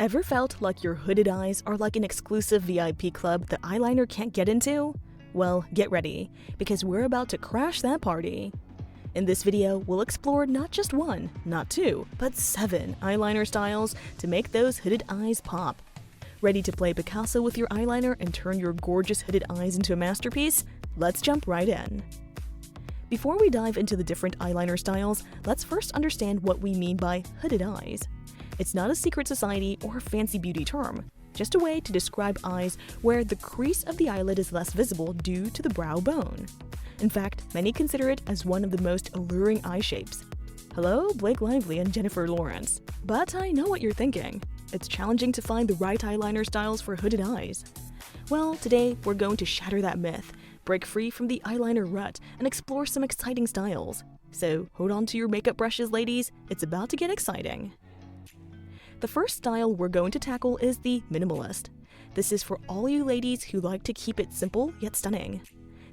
Ever felt like your hooded eyes are like an exclusive VIP club that eyeliner can't get into? Well, get ready, because we're about to crash that party. In this video, we'll explore not just one, not two, but 7 eyeliner styles to make those hooded eyes pop. Ready to play Picasso with your eyeliner and turn your gorgeous hooded eyes into a masterpiece? Let's jump right in. Before we dive into the different eyeliner styles, let's first understand what we mean by hooded eyes. It's not a secret society or fancy beauty term, just a way to describe eyes where the crease of the eyelid is less visible due to the brow bone. In fact, many consider it as one of the most alluring eye shapes. Hello, Blake Lively and Jennifer Lawrence. But I know what you're thinking. It's challenging to find the right eyeliner styles for hooded eyes. Well, today we're going to shatter that myth, break free from the eyeliner rut, and explore some exciting styles. So hold on to your makeup brushes, ladies. It's about to get exciting. The first style we're going to tackle is the Minimalist. This is for all you ladies who like to keep it simple yet stunning.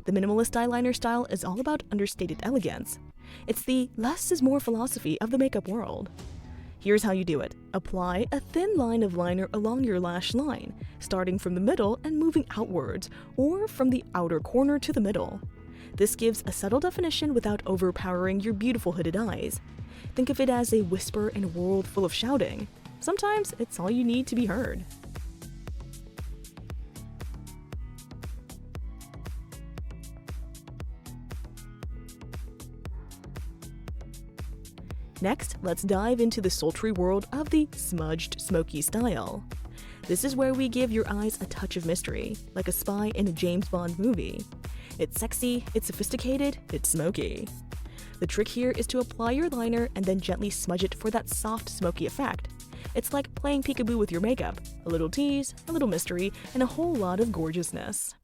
The Minimalist eyeliner style is all about understated elegance. It's the less is more philosophy of the makeup world. Here's how you do it. Apply a thin line of liner along your lash line, starting from the middle and moving outwards, or from the outer corner to the middle. This gives a subtle definition without overpowering your beautiful hooded eyes. Think of it as a whisper in a world full of shouting. Sometimes it's all you need to be heard. Next, let's dive into the sultry world of the smudged Smoky style. This is where we give your eyes a touch of mystery, like a spy in a James Bond movie. It's sexy, it's sophisticated, it's smoky. The trick here is to apply your liner and then gently smudge it for that soft, smoky effect. It's like playing peekaboo with your makeup. A little tease, a little mystery, and a whole lot of gorgeousness.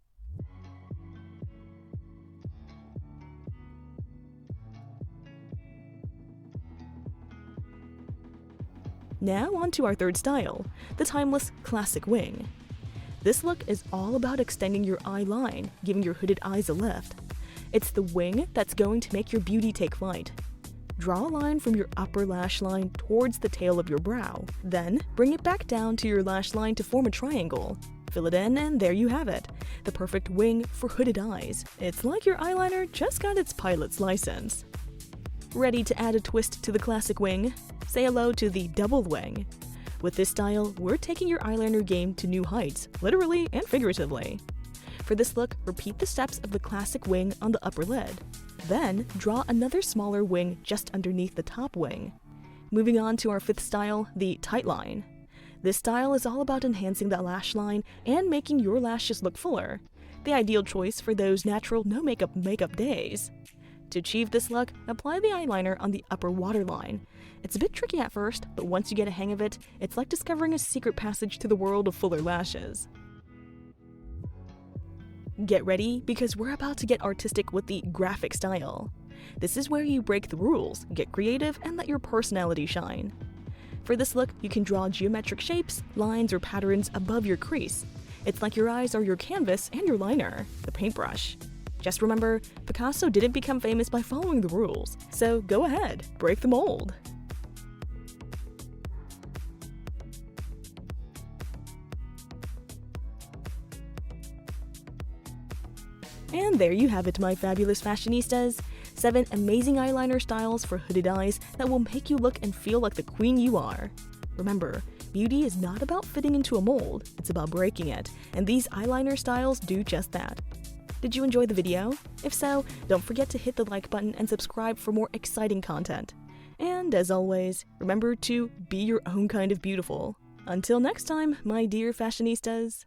Now on to our third style, the timeless classic wing. This look is all about extending your eye line, giving your hooded eyes a lift. It's the wing that's going to make your beauty take flight. Draw a line from your upper lash line towards the tail of your brow. Then, bring it back down to your lash line to form a triangle. Fill it in, and there you have it. The perfect wing for hooded eyes. It's like your eyeliner just got its pilot's license. Ready to add a twist to the classic wing? Say hello to the double wing. With this style, we're taking your eyeliner game to new heights, literally and figuratively. For this look, repeat the steps of the classic wing on the upper lid. Then, draw another smaller wing just underneath the top wing. Moving on to our fifth style, the tight line. This style is all about enhancing that lash line and making your lashes look fuller. The ideal choice for those natural no-makeup days. To achieve this look, apply the eyeliner on the upper waterline. It's a bit tricky at first, but once you get a hang of it, it's like discovering a secret passage to the world of fuller lashes. Get ready, because we're about to get artistic with the graphic style. This is where you break the rules, get creative, and let your personality shine. For this look, you can draw geometric shapes, lines, or patterns above your crease. It's like your eyes are your canvas and your liner, the paintbrush. Just remember, Picasso didn't become famous by following the rules, so go ahead, break the mold. And there you have it, my fabulous fashionistas. 7 amazing eyeliner styles for hooded eyes that will make you look and feel like the queen you are. Remember, beauty is not about fitting into a mold, it's about breaking it, and these eyeliner styles do just that. Did you enjoy the video? If so, don't forget to hit the like button and subscribe for more exciting content. And as always, remember to be your own kind of beautiful. Until next time, my dear fashionistas.